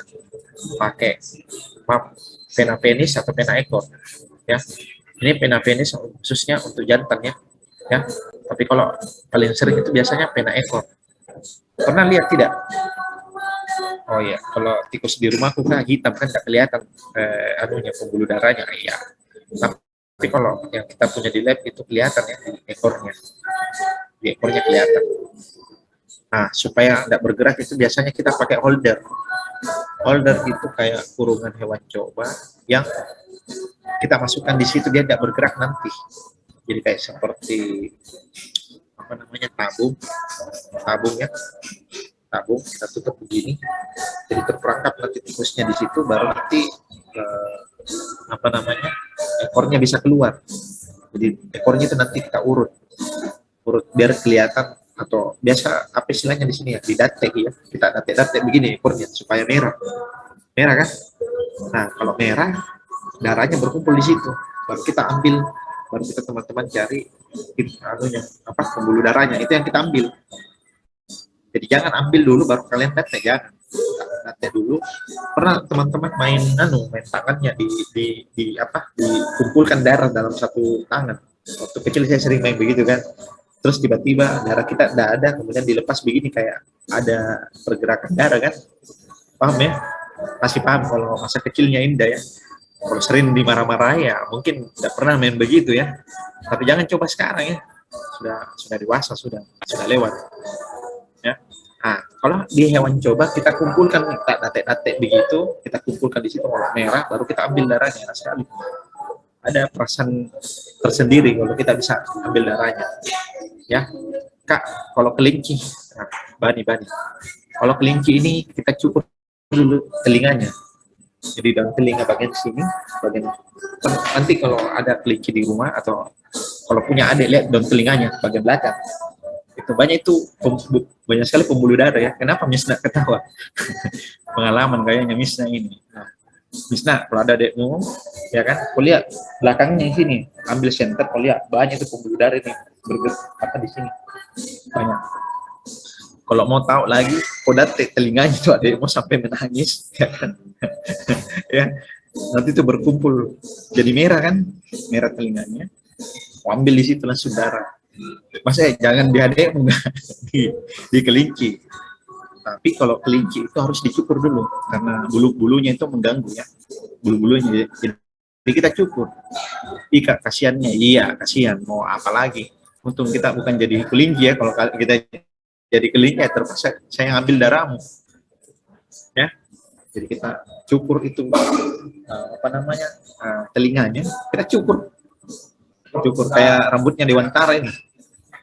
pakai pena penis atau pena ekor ya. Ini pena penis khususnya untuk jantan ya. Tapi kalau paling sering itu biasanya pena ekor. Pernah lihat tidak? Oh ya, kalau tikus di rumahku kan hitam kan nggak kelihatan anunya, pembuluh darahnya ya. Tapi kalau yang kita punya di lab itu kelihatan ya, di ekornya kelihatan. Nah, supaya tidak bergerak itu biasanya kita pakai holder. Holder itu kayak kurungan hewan coba yang kita masukkan di situ, dia tidak bergerak nanti. Jadi kayak seperti apa namanya, tabung ya. Tabung kita tutup begini, jadi terperangkap nanti tikusnya di situ, baru nanti apa namanya, ekornya bisa keluar. Jadi ekornya itu nanti kita urut biar kelihatan, atau biasa apa istilahnya di sini ya, didatek ya, kita datek begini ekornya supaya merah kan. Nah kalau merah, darahnya berkumpul di situ, baru kita ambil baru kita teman-teman cari pembuluh darahnya, itu yang kita ambil. Jadi jangan ambil dulu baru kalian tete, jangan. Tete dulu. Pernah teman-teman main tangannya dikumpulkan darah dalam satu tangan. Waktu kecil saya sering main begitu kan. Terus tiba-tiba darah kita tidak ada, kemudian dilepas begini kayak ada pergerakan darah kan. Paham ya? Masih paham kalau masa kecilnya Indah ya. Kalau sering dimarah-marahi ya mungkin tidak pernah main begitu ya. Tapi jangan coba sekarang ya. Sudah dewasa, sudah lewat. Ya. Nah, kalau di hewan coba kita kumpulkan, kita datek-datek begitu, kita kumpulkan di situ warna merah, baru kita ambil darahnya. Nah, sekali ada perasaan tersendiri kalau kita bisa ambil darahnya. Ya, Kak, kalau kelinci, nah, Bani, kalau kelinci ini kita cukur dulu telinganya. Jadi dalam telinga bagian sini, nanti kalau ada kelinci di rumah atau kalau punya adik lihat dalam telinganya bagian belakang. Itu banyak sekali pembuluh darah ya. Kenapa Misna ketawa? Pengalaman kayaknya Misna ini. Nah, Misna kalau ada adekmu, ya kan, kau lihat belakangnya di sini, ambil senter, kau lihat banyak itu pembuluh darah ini di sini banyak. Kalau mau tahu lagi, kau datek telinganya tuh adekmu sampai menangis, ya kan? Ya, nanti itu berkumpul jadi merah kan, merah telinganya. Kau ambil di situ langsung darah. Masa jangan di adekmu, di kelinci. Tapi kalau kelinci itu harus dicukur dulu karena bulu-bulunya itu mengganggu ya, bulu-bulunya. Jadi kita cukur. Ika kasihannya, iya kasihan. Mau apa lagi? Untung kita bukan jadi kelinci ya. Kalau kita jadi kelinci ya terpaksa saya ngambil darahmu. Ya, jadi kita cukur itu telinganya. Kita cukur kayak rambutnya Dewantara ini.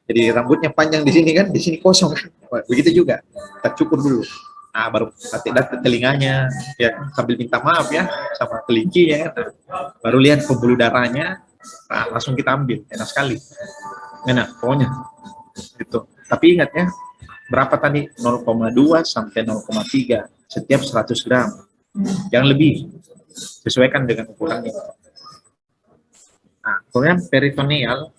Jadi rambutnya panjang di sini kan, di sini kosong kan. Begitu juga. Kita cukur dulu. Nah, baru datik telinganya, ya sambil minta maaf ya sama kelinci ya. Nah, baru lihat pembuluh darahnya, nah, langsung kita ambil. Enak sekali. Enak, pokoknya. Gitu. Tapi ingat ya, berapa tadi? 0,2 sampai 0,3 setiap 100 gram. Jangan lebih. Sesuaikan dengan ukurannya. Nah, kemudian peritoneal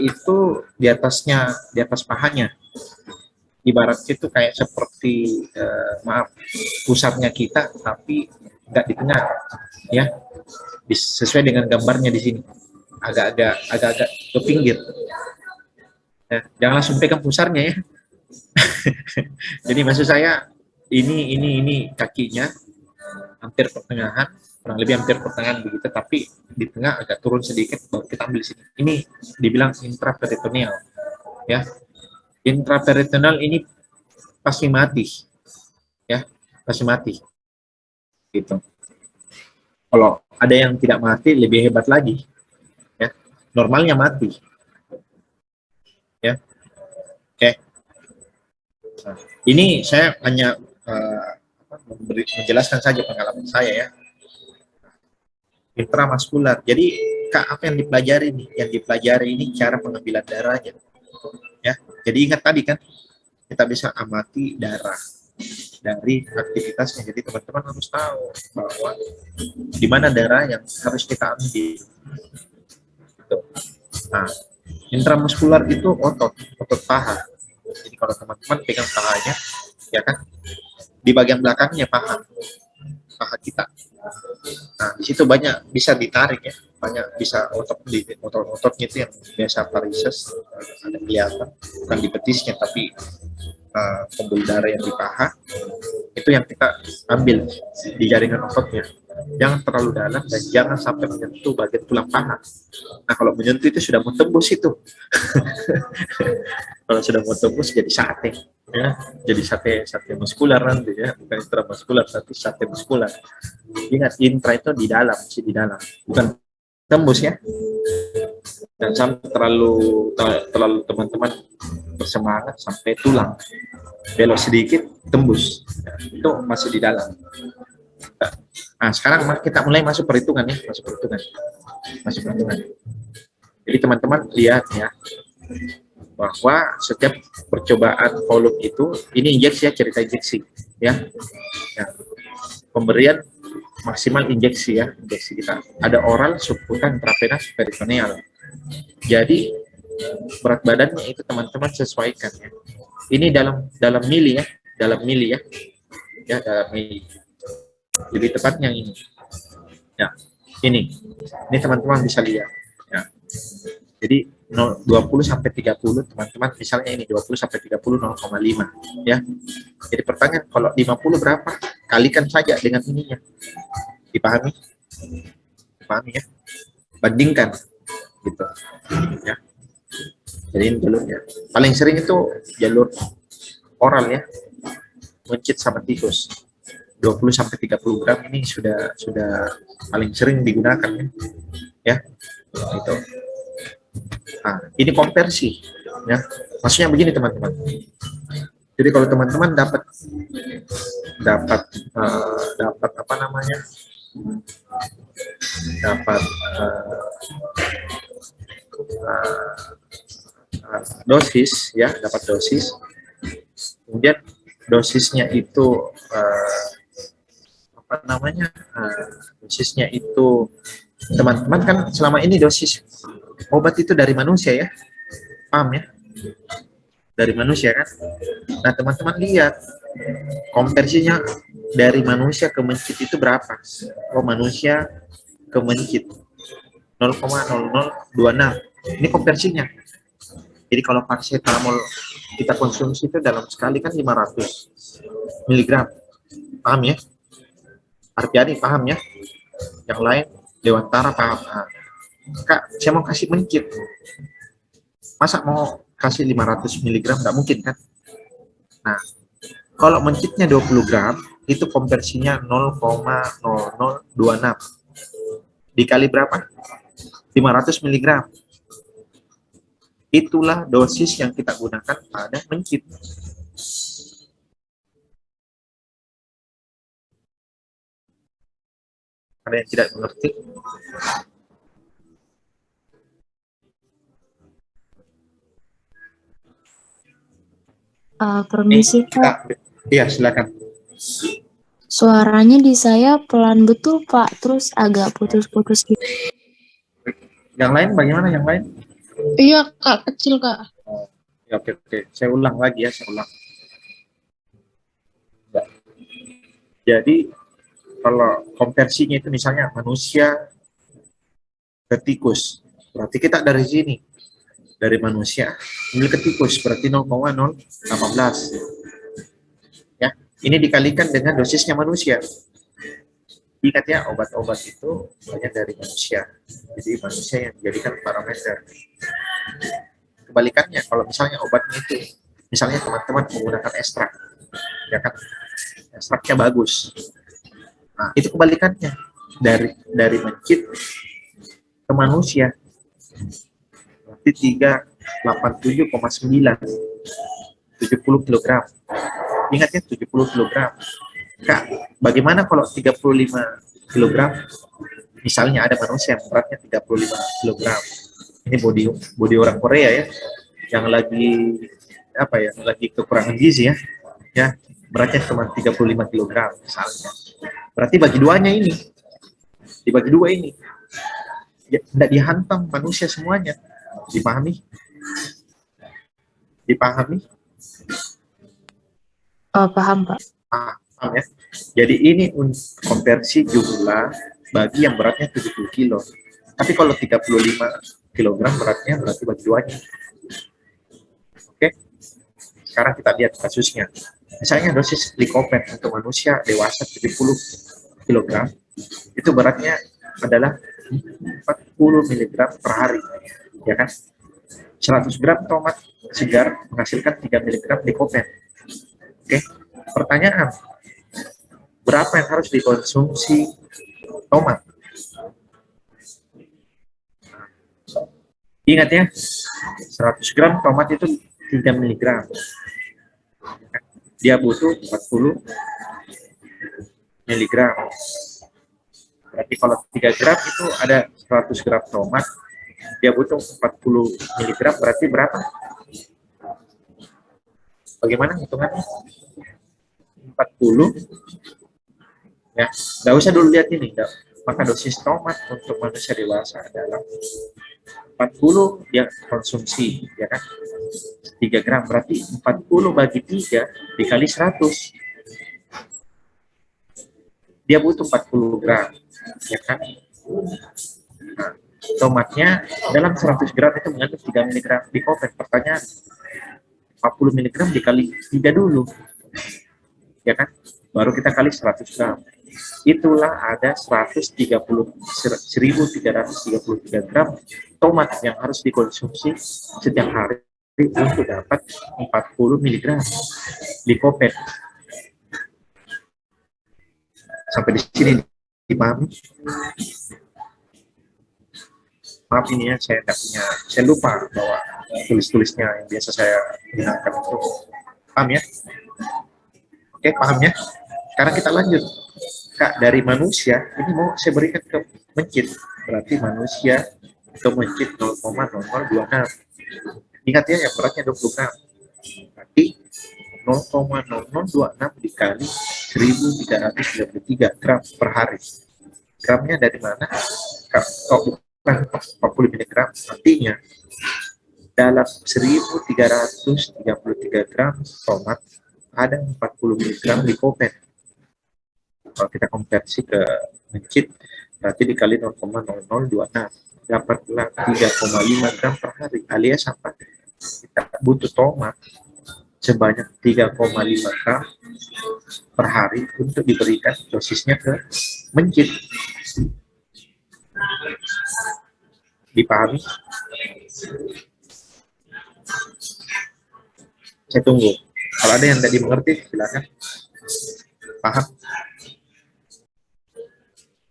itu di atas pahanya. Ibaratnya itu kayak seperti pusatnya kita, tapi nggak di tengah, ya. Sesuai dengan gambarnya di sini, agak-agak ke pinggir. Ya, jangan langsung pegang pusarnya ya. Jadi maksud saya ini kakinya hampir pertengahan, kurang lebih hampir pertengahan begitu, tapi di tengah agak turun sedikit, baru kita ambil sini. Ini dibilang intraperitoneal, ya. Intraperitoneal ini pasti mati, ya, pasti mati, gitu. Kalau ada yang tidak mati lebih hebat lagi, ya. Normalnya mati, ya. Oke. Nah, ini saya hanya menjelaskan saja pengalaman saya ya. Intramuskular. Jadi Kak, apa yang dipelajari nih? Yang dipelajari ini cara pengambilan darahnya. Ya. Jadi ingat tadi kan kita bisa amati darah dari aktivitasnya. Jadi teman-teman harus tahu bahwa di mana darah yang harus kita ambil. Gitu. Nah, intramuskular itu otot paha. Jadi kalau teman-teman pegang pahanya, ya kan, di bagian belakangnya paha kita. Nah, di situ banyak bisa ditarik ya, banyak bisa otot-ototnya itu yang biasa varises ada kelihatan, bukan di betisnya tapi pembuluh darah yang di paha itu yang kita ambil di jaringan ototnya. Jangan terlalu dalam dan jangan sampai menyentuh bagian tulang paha. Nah, kalau menyentuh itu sudah mau tembus itu. Kalau sudah mau tembus jadi sate, ya, jadi sate muskular nanti ya, bukan intramuskular tapi sate muskular. Ingat, intra itu di dalam, di dalam, bukan tembus ya. Dan sampai terlalu teman-teman bersemangat sampai tulang, belok sedikit tembus, nah, itu masih di dalam. Nah, sekarang kita mulai masuk perhitungan ya, masuk perhitungan. Jadi teman-teman lihat ya, bahwa setiap percobaan volume itu, ini injeksi ya, cerita injeksi ya. Pemberian maksimal injeksi ya, injeksi kita. Ada oral, subkutan, intravenous, peritoneal. Jadi berat badannya itu teman-teman sesuaikan ya. Ini dalam mili ya, dalam mili ya, ya dalam mili. Lebih tepatnya ini. Ya, ini teman-teman bisa lihat. Ya. Jadi 20 sampai 30 teman-teman, misalnya ini 20 sampai 30 0,5 ya. Jadi pertanyaan kalau 50 berapa? Kalikan saja dengan ininya. Dipahami? Dipahami ya? Bandingkan gitu. Ya. Jadi ini jalurnya. Paling sering itu jalur oral ya. Mencit sama tikus. 20 sampai 30 gram ini sudah paling sering digunakan ya. Itu. Nah, ini konversi ya. Maksudnya begini teman-teman. Jadi kalau teman-teman dapat apa namanya? Dapat dosis ya, dapat dosis. Kemudian dosisnya itu apa namanya? Dosisnya itu teman-teman kan selama ini dosis obat itu dari manusia ya, paham ya, dari manusia kan. Nah teman-teman lihat konversinya dari manusia ke mencit itu berapa. Oh manusia ke mencit 0,0026, ini konversinya. Jadi kalau paracetamol kita konsumsi itu dalam sekali kan 500 mg, paham ya, Arpiani paham ya, yang lain Dewantara paham. Nah, Kak, saya mau kasih mencit. Masa mau kasih 500 mg? Nggak mungkin kan? Nah, kalau mencitnya 20 gram, itu konversinya 0,0026. Dikali berapa? 500 mg. Itulah dosis yang kita gunakan pada mencit. Ada yang tidak mengerti? Permisi Pak, Iya silakan. suaranya di saya pelan betul Pak, terus agak putus-putus gitu. Yang lain bagaimana? Yang lain? Iya Kak, kecil Kak. Ya, oke. Saya ulang lagi ya, saya ulang. Ya. Jadi kalau konversinya itu misalnya manusia ke tikus, berarti kita dari sini, dari manusia ambil ke tikus, berarti 0,018. Ya, ini dikalikan dengan dosisnya manusia. Ingat ya, obat-obat itu banyak dari manusia. Jadi manusia yang dijadikan parameter. Kebalikannya, kalau misalnya obatnya itu, misalnya teman-teman menggunakan ekstrak, ya kan, ekstraknya bagus. Nah, itu kebalikannya dari mencit ke manusia. Berarti 387,9, 70 kg. Ingat ya, 70 kg. Kak, bagaimana kalau 35 kg? Misalnya ada manusia yang beratnya 35 kg. Ini body orang Korea ya, yang lagi apa ya, lagi kekurangan gizi ya. Ya, beratnya cuma 35 kg misalnya. Berarti bagi duanya ini. Dibagi dua ini. Ya, tidak dihantam manusia semuanya. Dipahami? Dipahami? Paham Pak. Paham ya? Jadi ini konversi jumlah bagi yang beratnya 70 kilo. Tapi kalau 35 kilogram beratnya berarti bagi duanya. Oke? Sekarang kita lihat kasusnya. Misalnya dosis Lycopen untuk manusia dewasa 70 kg, itu beratnya adalah 40 mg per hari. Ya kan? 100 gram tomat segar menghasilkan 3 mg Lycopen. Oke? Pertanyaan, berapa yang harus dikonsumsi tomat? Ingat ya, 100 gram tomat itu 3 mg. Dia butuh 40 mg. Berarti kalau 3 gram itu ada 100 gram tomat, dia butuh 40 mg, berarti berapa? Bagaimana hitungannya? 40 Ya, nggak usah dulu lihat ini. Maka dosis tomat untuk manusia dewasa adalah 40 dia konsumsi, ya kan? 3 gram, berarti 40 bagi 3 dikali 100. Dia butuh 40 gram, ya kan? Nah, tomatnya dalam 100 gram itu mengandung 3 mg likopen. Pertanyaan, 40 mg dikali 3 dulu, ya kan? Baru kita kali 100 gram. Itulah ada 133 gram tomat yang harus dikonsumsi setiap hari untuk dapat 40 mg likopen. Sampai di sini dipahami? Maaf ini ya, saya lupa bahwa tulis-tulisnya yang biasa saya gunakan itu. Paham ya? Oke, paham ya? Sekarang kita lanjut. Kak, dari manusia, ini mau saya berikan ke mencit. Berarti manusia ke mencit 0,0026. Ingat ya, yang beratnya 20 gram. Berarti 0,0026 dikali 1333 gram per hari. Gramnya dari mana? Kalau bukan 40 mg, artinya dalam 1333 gram tomat ada 40 mg likopen. Kalau kita konversi ke mencit, berarti dikali 0,0026, dapatlah 3,5 gram per hari, alias apa? Kita butuh tomat sebanyak 3,5 gram per hari untuk diberikan dosisnya ke mencit. Dipahami? Saya tunggu. Kalau ada yang tidak dimengerti, silakan. Paham?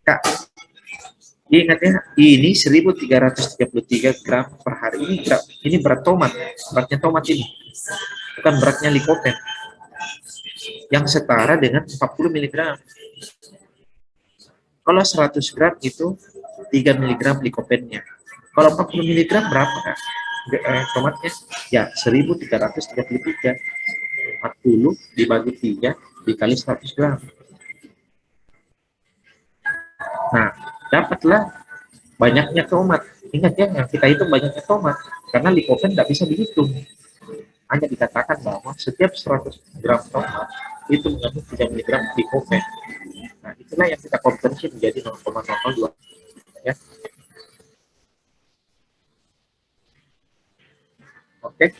Kak, ingat ya, ini 1333 gram per hari. Ini berat tomat. Beratnya tomat ini. Bukan beratnya likopen. Yang setara dengan 40 mg. Kalau 100 gram itu 3 mg likopennya. Kalau 40 mg berapa, Kak? Tomatnya? Ya, 1333. 40 dibagi 3 dikali 100 gram. Nah, dapatlah banyaknya tomat. Ingat ya, yang kita hitung banyaknya tomat. Karena likopen tidak bisa dihitung. Hanya dikatakan bahwa setiap 100 gram tomat itu mengandung 3 mg likopen. Nah, itulah yang kita konversi menjadi 0,02. Ya. Oke.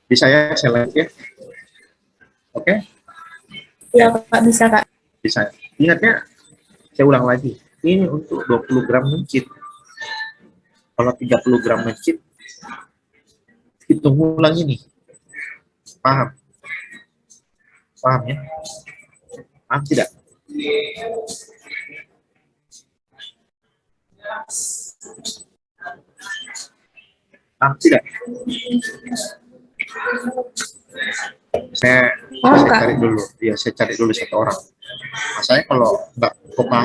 Bisa ya, saya lanjut ya. Oke. Iya, Kak, bisa, Kak. Bisa. Ingatnya, saya ulang lagi. Ini untuk 20 gram mencit. Kalau 30 gram mencit, hitung ulang ini. Paham? Paham ya? Paham tidak? Paham tidak? Saya cari dulu. Ya, saya cari dulu satu orang. Saya kalau nggak paham